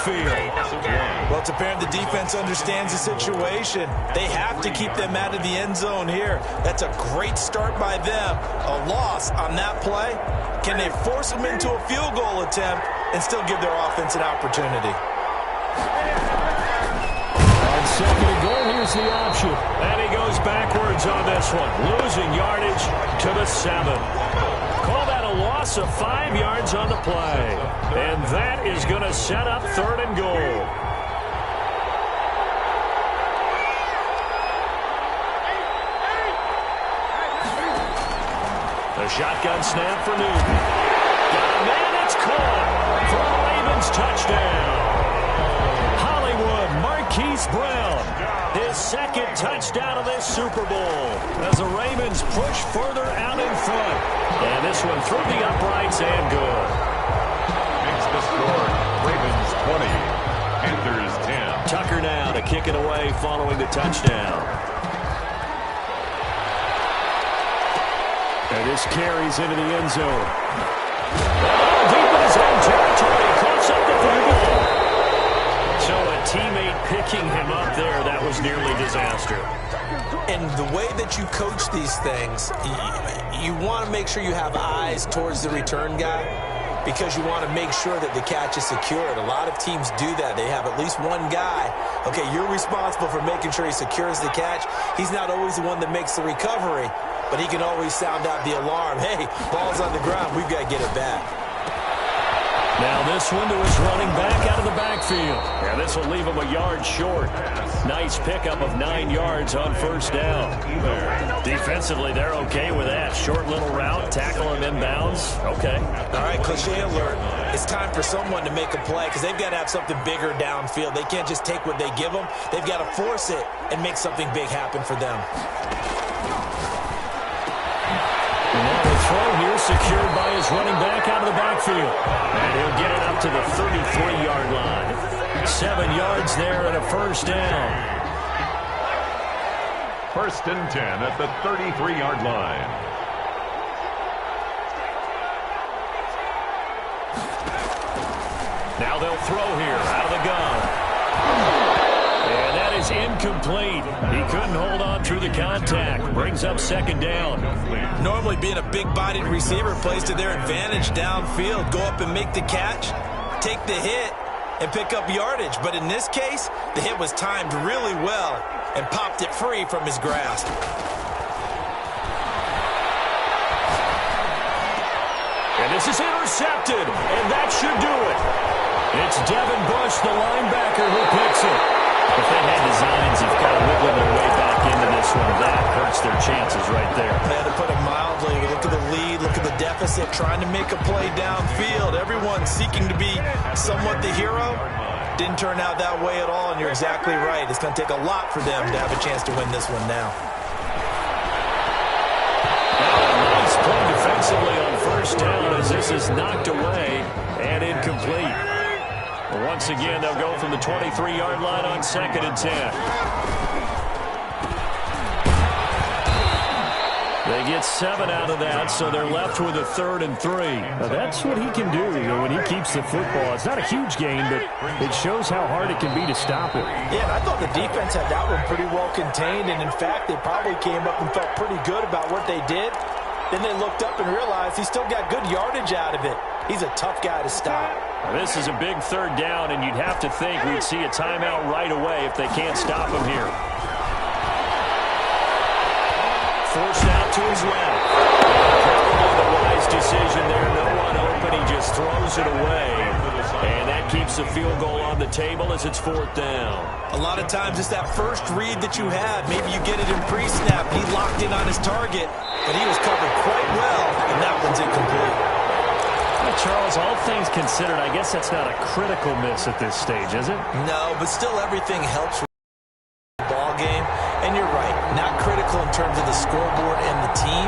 backfield. Well, it's apparent the defense understands the situation. They have to keep them out of the end zone here. That's a great start by them. A loss on that play. Can they force them into a field goal attempt and still give their offense an opportunity? On second and goal, here's the option. And he goes backwards on this one, losing yardage to the 7. Call that a loss of 5 yards on the play. And that is going to set up third and goal. The shotgun snap for Newton. Got a man, it's caught for a Ravens touchdown. Hollywood Marquise Brown, his second touchdown of this Super Bowl as the Ravens push further out in front. And this one through the uprights and good. Makes the score Ravens 20, Panthers 10. Tucker now to kick it away following the touchdown. And this carries into the end zone. Deep in his own territory, coughs up the field goal. So a teammate picking him up there, that was nearly disaster. And the way that you coach these things, you want to make sure you have eyes towards the return guy because you want to make sure that the catch is secured. A lot of teams do that. They have at least one guy. Okay, you're responsible for making sure he secures the catch. He's not always the one that makes the recovery, but he can always sound out the alarm. Hey, ball's on the ground. We've got to get it back. Now this one to his running back out of the backfield. And this will leave him a yard short. Nice pickup of 9 yards on first down. Defensively, they're okay with that. Short little route, tackle him inbounds. Okay. All right, cliche alert. It's time for someone to make a play because they've got to have something bigger downfield. They can't just take what they give them. They've got to force it and make something big happen for them. Now the throw here secured by his running back out of the backfield. And he'll get it up to the 33-yard line. 7 yards there and a first down. First and 10 at the 33-yard line. Now they'll throw here out of the gun. And that is incomplete. He couldn't hold on through the contact. Brings up second down. Normally being a big-bodied receiver plays to their advantage downfield. Go up and make the catch, take the hit, and pick up yardage. But in this case, the hit was timed really well and popped it free from his grasp. And this is intercepted, and that should do it. It's Devin Bush, the linebacker, who picks it. If they had designs of kind of wiggling their way back into this one, that hurts their chances right there. They had to put it mildly. Look at the lead, look at the deficit, trying to make a play downfield. Everyone seeking to be somewhat the hero. Didn't turn out that way at all, and you're exactly right. It's going to take a lot for them to have a chance to win this one now. Nice play defensively on first down as this is knocked away and incomplete. Once again, they'll go from the 23-yard line on second and 10. They get 7 out of that, so they're left with a 3rd and 3. Now that's what he can do, when he keeps the football. It's not a huge gain, but it shows how hard it can be to stop it. Yeah, and I thought the defense had that one pretty well contained, and in fact, they probably came up and felt pretty good about what they did. Then they looked up and realized he still got good yardage out of it. He's a tough guy to stop. This is a big 3rd down, and you'd have to think we'd see a timeout right away if they can't stop him here. Forced out to his left. Probably the wise decision there. No one open. He just throws it away. And that keeps the field goal on the table as it's 4th down. A lot of times it's that first read that you had. Maybe you get it in pre-snap. He locked in on his target, but he was covered quite well, and that one's incomplete. Charles, all things considered, I guess that's not a critical miss at this stage, is it? No, but still everything helps with the ball game. And you're right, not critical in terms of the scoreboard and the team,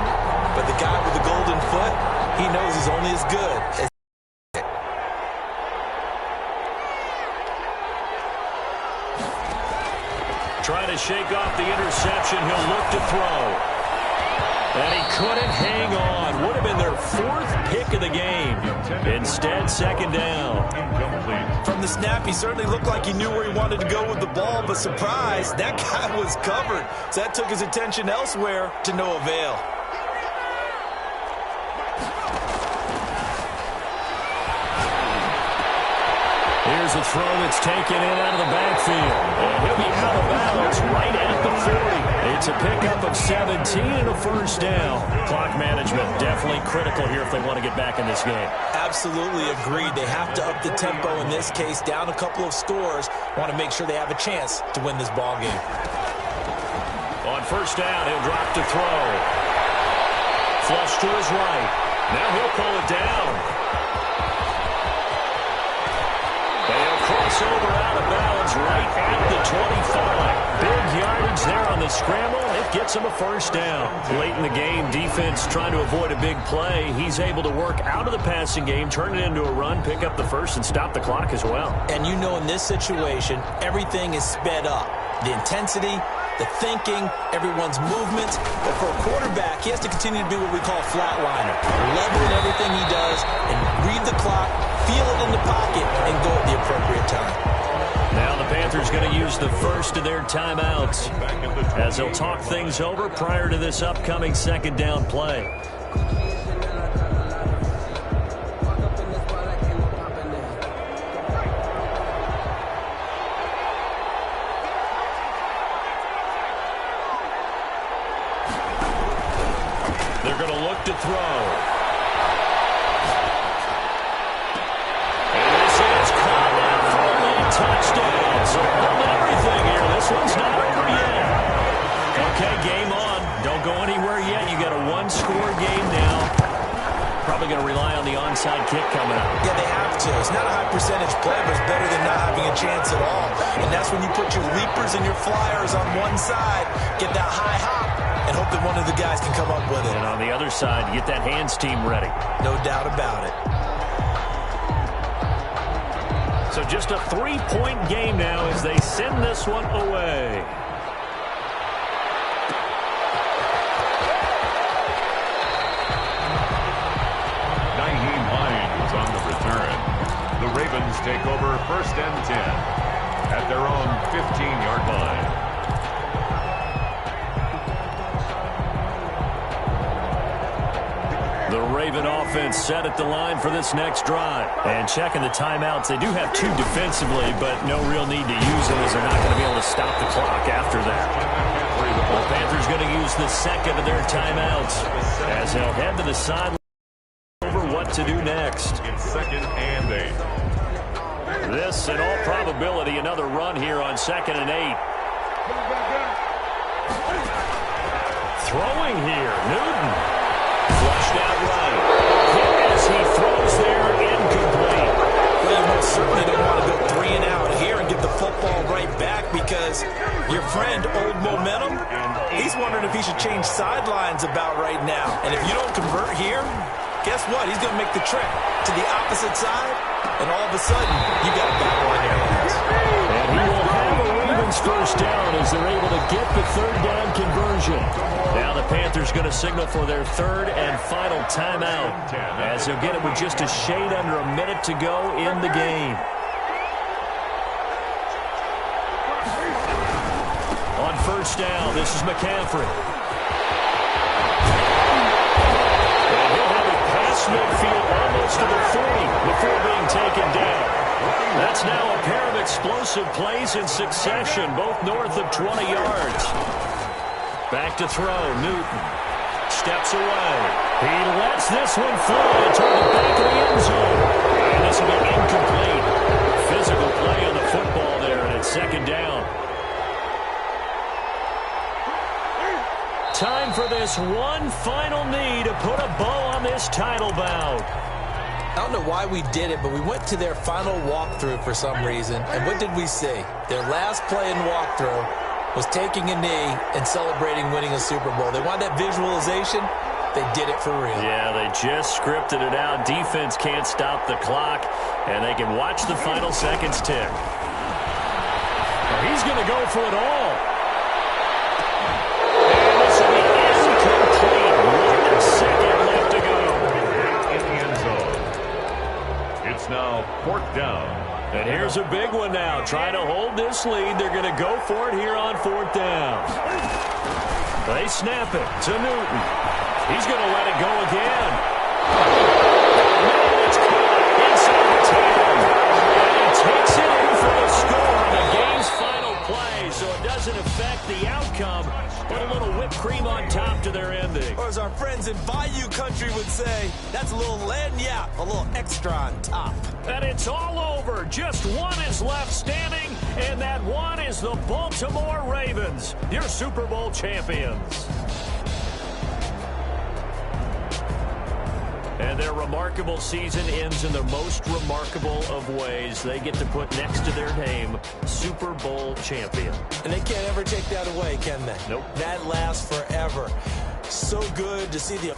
but the guy with the golden foot, he knows he's only as good as trying to shake off the interception. He'll look to throw. And he couldn't hang on. Would have been their fourth pick of the game. Instead, second down. From the snap, he certainly looked like he knew where he wanted to go with the ball, but surprise, that guy was covered. So that took his attention elsewhere to no avail. Here's a throw that's taken in out of the backfield. And he'll be out of bounds right at the 40. It's a pickup of 17 and a first down. Clock management definitely critical here if they want to get back in this game. Absolutely agreed. They have to up the tempo in this case, down a couple of scores. Want to make sure they have a chance to win this ball game. On first down, he'll drop to throw. Flush to his right. Now he'll pull it down. Crossover out of bounds right at the 25. Big yardage there on the scramble. It gets him a first down. Late in the game, defense trying to avoid a big play. He's able to work out of the passing game, turn it into a run, pick up the first, and stop the clock as well. And you know in this situation, everything is sped up. The intensity, the thinking, everyone's movements. But for a quarterback, he has to continue to be what we call a flatliner. Level in everything he does and read the clock, feel it in the pocket, and go at the appropriate time. Now the Panthers going to use the first of their timeouts as they'll talk things over prior to this upcoming second down play. They're going to look to throw. And this is caught out for a touchdown. So holding everything here. This one's not over yet. Okay, game on. Don't go anywhere yet. You got a one-score game now. Probably going to rely on the onside kick coming up. Yeah, they have to. It's not a high percentage play, but it's better than not having a chance at all. And that's when you put your leapers and your flyers on one side, get that high hop, and hope that one of the guys can come up with it. And on the other side, get that hands team ready. No doubt about it. So just a 3-point game now as they send this one away. Naheem Hines on the return. The Ravens take over 1st and 10 at their own 15-yard line. The Raven offense set at the line for this next drive. And checking the timeouts, they do have two defensively, but no real need to use them as they're not going to be able to stop the clock after that. The Panthers going to use the second of their timeouts as they'll head to the sideline over what to do next. It's 2nd and 8. This, in all probability, another run here on 2nd and 8. Throwing here, Newton. Flushed out right. As he throws there, incomplete. Well, you most certainly don't want to go 3 and out here and get the football right back because your friend, Old Momentum, he's wondering if he should change sidelines about right now. And if you don't convert here, guess what? He's going to make the trip to the opposite side, and all of a sudden, you got a battle on your hands. And he will have a Ravens first down as they're able to get the third down conversion. Now the Panthers going to signal for their third and final timeout as they'll get it with just a shade under a minute to go in the game. On first down, this is McCaffrey. And he'll have it past midfield almost to the 40 before being taken down. That's now a pair of explosive plays in succession, both north of 20 yards. Back to throw, Newton. Steps away. He lets this one fly toward the back of the end zone. And this will be incomplete. Physical play on the football there, and it's 2nd down. Time for this one final knee to put a bow on this title bout. I don't know why we did it, but we went to their final walkthrough for some reason. And what did we see? Their last play in walkthrough was taking a knee and celebrating winning a Super Bowl. They wanted that visualization. They did it for real. Yeah, they just scripted it out. Defense can't stop the clock, and they can watch the final seconds tick. Well, he's going to go for it all. And this will be incomplete. 4th down. And here's a big one now. Trying to hold this lead. They're going to go for it here on 4th down. They snap it to Newton. He's going to let it go again. Man, it's caught inside the 10. And he takes it in for the score on the game's final play. So it doesn't affect the outcome. Put a little whipped cream on top to their ending. Or as our friends in Bayou Country would say, that's a little lagniappe, a little extra on top. And it's all over. Just one is left standing, and that one is the Baltimore Ravens, your Super Bowl champions. And their remarkable season ends in the most remarkable of ways. They get to put next to their name, Super Bowl champion. And they can't ever take that away, can they? Nope. That lasts forever. So good to see the